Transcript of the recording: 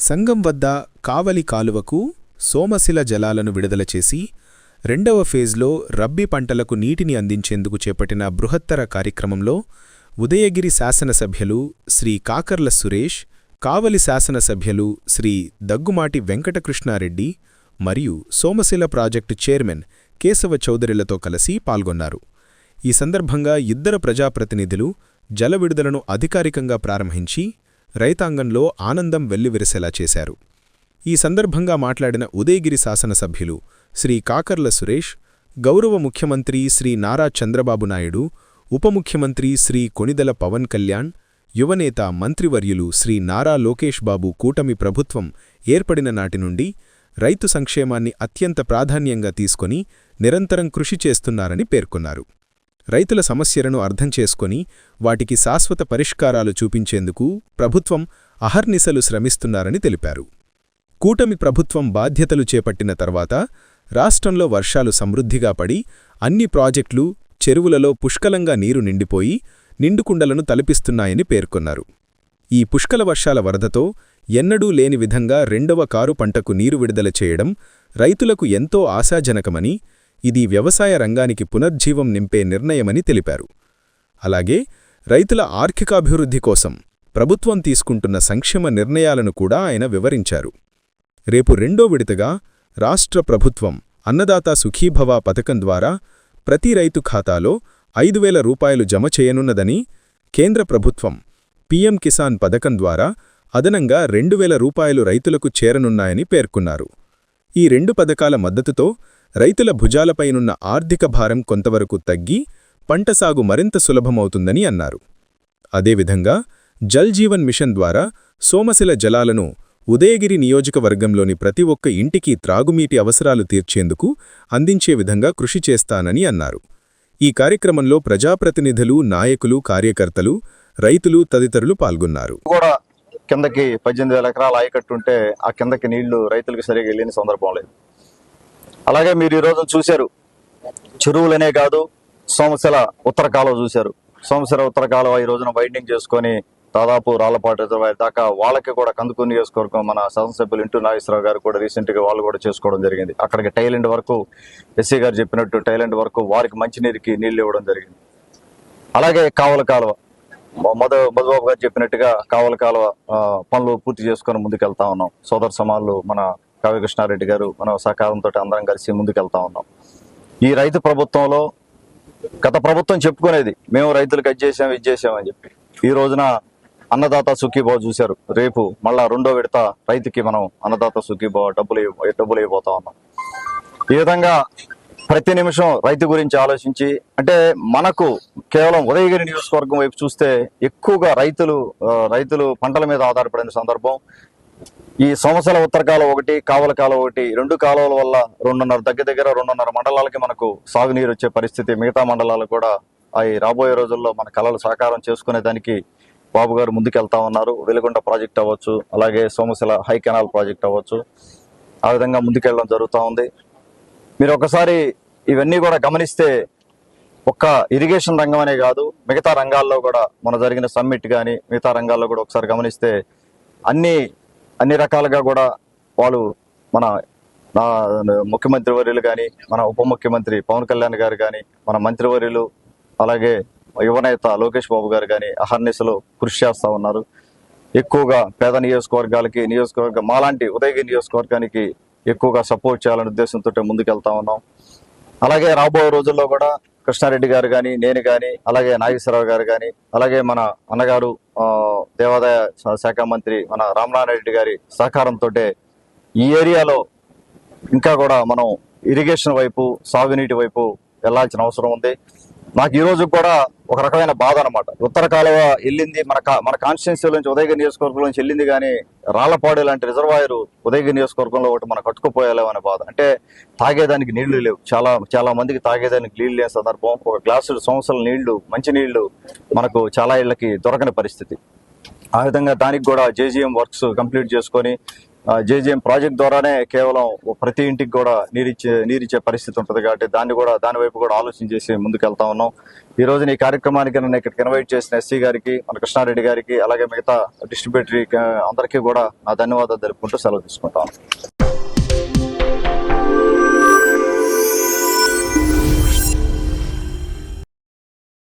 సంగం వద్ద కావలి కాలువకు సోమశిల జలాలను విడుదల చేసి రెండవ ఫేజ్లో రబ్బీ పంటలకు నీటిని అందించేందుకు చేపట్టిన బృహత్తర కార్యక్రమంలో ఉదయగిరి శాసనసభ్యులు శ్రీ కాకర్ల సురేష్, కావలి శాసనసభ్యులు శ్రీ దగ్గుమాటి వెంకటకృష్ణారెడ్డి మరియు సోమశిల ప్రాజెక్టు చైర్మన్ కేశవ చౌదరిలతో కలిసి పాల్గొన్నారు. ఈ సందర్భంగా ఇద్దరు ప్రజాప్రతినిధులు జల విడుదలను అధికారికంగా ప్రారంభించి రైతాంగంలో ఆనందం వెల్లివిరిసేలా చేశారు. ఈ సందర్భంగా మాట్లాడిన ఉదయగిరి శాసనసభ్యులు శ్రీ కాకర్ల సురేష్, గౌరవ ముఖ్యమంత్రి శ్రీ నారా చంద్రబాబు నాయుడు, ఉప ముఖ్యమంత్రి శ్రీ కొణిదెల పవన్ కళ్యాణ్, యువనేత మంత్రివర్యులు శ్రీ నారా లోకేష్ బాబు కూటమి ప్రభుత్వం ఏర్పడిన నాటి నుండి రైతు సంక్షేమాన్ని అత్యంత ప్రాధాన్యంగా తీసుకొని నిరంతరం కృషి చేస్తున్నారని పేర్కొన్నారు. రైతుల సమస్యలను అర్థం చేసుకొని వాటికి శాశ్వత పరిష్కారాలు చూపించేందుకు ప్రభుత్వం అహర్నిశలు శ్రమిస్తున్నారని తెలిపారు. కూటమి ప్రభుత్వం బాధ్యతలు చేపట్టిన తర్వాత రాష్ట్రంలో వర్షాలు సమృద్ధిగా పడి అన్ని ప్రాజెక్టులు, చెరువులలో పుష్కలంగా నీరు నిండిపోయి నిండుకుండలను తలపిస్తున్నాయని పేర్కొన్నారు. ఈ పుష్కల వర్షాల వరదతో ఎన్నడూ లేని విధంగా రెండవ కారు పంటకు నీరు విడుదల చేయడం రైతులకు ఎంతో ఆశాజనకమని, ఇది వ్యవసాయ రంగానికి పునర్జీవం నింపే నిర్ణయమని తెలిపారు. అలాగే రైతుల ఆర్థికాభివృద్ధి కోసం ప్రభుత్వం తీసుకుంటున్న సంక్షేమ నిర్ణయాలను కూడా ఆయన వివరించారు. రేపు రెండో విడతగా రాష్ట్ర ప్రభుత్వం అన్నదాత సుఖీభవ పథకం ద్వారా ప్రతి రైతు ఖాతాలో 5,000 రూపాయలు జమ చేయనున్నదని, కేంద్ర ప్రభుత్వం పీఎం కిసాన్ పథకం ద్వారా అదనంగా 2,000 రూపాయలు రైతులకు చేరనున్నాయని పేర్కొన్నారు. ఈ రెండు పథకాల మద్దతుతో రైతుల భుజాలపైనున్న ఆర్థిక భారం కొంతవరకు తగ్గి పంట సాగు మరింత సులభమవుతుందని అన్నారు. అదేవిధంగా జల్ జీవన్ మిషన్ ద్వారా సోమశిల జలాలను ఉదయగిరి నియోజకవర్గంలోని ప్రతి ఒక్క ఇంటికి త్రాగునీటి అవసరాలు తీర్చేందుకు అందించే విధంగా కృషి చేస్తానని అన్నారు. ఈ కార్యక్రమంలో ప్రజాప్రతినిధులు, నాయకులు, కార్యకర్తలు, రైతులు తదితరులు పాల్గొన్నారు. కిందకి 18,000 ఎకరాల ఆయకట్టుంటే ఆ కిందకి నీళ్లు రైతులకు సరిగా వెళ్ళిన సందర్భం లేదు. అలాగే మీరు ఈరోజు చూశారు, చెరువులనే కాదు సోమశిల ఉత్తర కాలువ చూశారు. సోమశిల ఉత్తర కాలువ ఈ రోజున వైండింగ్ చేసుకొని దాదాపు రాళ్లపాటు రిజర్వాయర్ దాకా వాళ్ళకి కూడా కందుకూరు నియోజకవర్గం మన శాసనసభ్యులు ఇంటూ నాగేశ్వరరావు గారు కూడా రీసెంట్ గా వాళ్ళు కూడా చేసుకోవడం జరిగింది. అక్కడికి టైలెండ్ వరకు ఎస్సీ గారు చెప్పినట్టు టైలెండ్ వరకు వారికి మంచినీరుకి నీళ్లు ఇవ్వడం జరిగింది. అలాగే కావల కాలువ మధుబాబు గారు చెప్పినట్టుగా కావల కాలువ పనులు పూర్తి చేసుకొని ముందుకెళ్తా ఉన్నాం. సోదర సమానులు మన కావ్య కృష్ణారెడ్డి గారు మన సహకారంతో అందరం కలిసి ముందుకెళ్తా ఉన్నాం. ఈ రైతు ప్రభుత్వంలో గత ప్రభుత్వం చెప్పుకునేది మేము రైతులకు అది చేసాం ఇది చేసామని చెప్పి, ఈ రోజున అన్నదాత సుఖీభావ చూశారు. రేపు మళ్ళా రెండో విడత రైతుకి మనం అన్నదాత సుఖీభావ డబ్బులు ఇవ్వబోతా ఉన్నాం. ఈ విధంగా ప్రతి నిమిషం రైతు గురించి ఆలోచించి, అంటే మనకు కేవలం ఉదయగిరి నియోజకవర్గం వైపు చూస్తే ఎక్కువగా రైతులు పంటల మీద ఆధారపడిన సందర్భం. ఈ సోమశిల ఉత్తర కాలువ ఒకటి, కావల కాలువ ఒకటి, రెండు కాలువల వల్ల 2.5 మండలాలకి మనకు సాగునీరు వచ్చే పరిస్థితి. మిగతా మండలాలు కూడా అవి రాబోయే రోజుల్లో మన కళలు సాకారం చేసుకునే దానికి బాబు గారు ముందుకెళ్తా ఉన్నారు. వెలుగొండ ప్రాజెక్ట్ అవ్వచ్చు, అలాగే సోమశిల హై కెనాల్ ప్రాజెక్ట్ అవ్వచ్చు, ఆ విధంగా ముందుకెళ్ళడం జరుగుతూ ఉంది. మీరు ఒకసారి ఇవన్నీ కూడా గమనిస్తే ఒక్క ఇరిగేషన్ రంగం అనే కాదు, మిగతా రంగాల్లో కూడా మన జరిగిన సమ్మిట్ కానీ మిగతా రంగాల్లో కూడా ఒకసారి గమనిస్తే అన్ని రకాలుగా కూడా వాళ్ళు మన ముఖ్యమంత్రి వర్యులు కానీ, మన ఉప ముఖ్యమంత్రి పవన్ కళ్యాణ్ గారు కానీ, మన మంత్రివర్యులు, అలాగే యువనేత లోకేష్ బాబు గారు కానీ అహర్నిశలు కృషి చేస్తూ ఉన్నారు. ఎక్కువగా పేద నియోజకవర్గం మాలాంటి ఉదయగిరి నియోజకవర్గానికి ఎక్కువగా సపోర్ట్ చేయాలనే ఉద్దేశంతో ముందుకెళ్తా ఉన్నాం. అలాగే రాబోయే రోజుల్లో కూడా కృష్ణారెడ్డి గారు కానీ, నేను కానీ, అలాగే నాగేశ్వరరావు గారు కానీ, అలాగే మన అన్నగారు దేవాదాయ శాఖ మంత్రి మన రామనారాయణ గారి సహకారంతో ఈ ఏరియాలో ఇంకా కూడా మనం ఇరిగేషన్ వైపు, సాగునీటి వైపు వెళ్లాల్సిన అవసరం ఉంది. నాకు ఈ రోజు కూడా ఒక రకమైన బాధ అనమాట. ఉత్తర కాలువ వెళ్ళింది మన కాన్స్టిట్యున్సీ నుంచి, ఉదయగిరి నియోజకవర్గం నుంచి వెళ్ళింది, కానీ రాళ్లపాడు లాంటి రిజర్వాయర్ ఉదయగిరి నియోజకవర్గంలో ఒకటి మనం కట్టుకుపోయేలేవు అనే బాధ. అంటే తాగేదానికి నీళ్లు లేవు, చాలా మందికి తాగేదానికి నీళ్లు లేని సందర్భం. ఒక గ్లాసు సంవత్సరాల నీళ్లు, మంచి నీళ్లు మనకు చాలా ఇళ్లకి దొరకని పరిస్థితి. ఆ విధంగా దానికి కూడా జేజీఎం వర్క్స్ కంప్లీట్ చేసుకొని జేజీఎం ప్రాజెక్ట్ ద్వారానే కేవలం ప్రతి ఇంటికి కూడా నీరిచ్చే పరిస్థితి ఉంటుంది కాబట్టి దాని వైపు కూడా ఆలోచన చేసి ముందుకెళ్తా ఉన్నాం. ఈ రోజు ఈ కార్యక్రమానికి నన్ను ఇక్కడికి ఇన్వైట్ చేసిన ఎస్సీ గారికి, మన కృష్ణారెడ్డి గారికి, అలాగే మిగతా డిస్ట్రిబ్యూటరీ అందరికీ కూడా నా ధన్యవాదాలు తెలుపుకుంటూ సెలవు తీసుకుంటాను.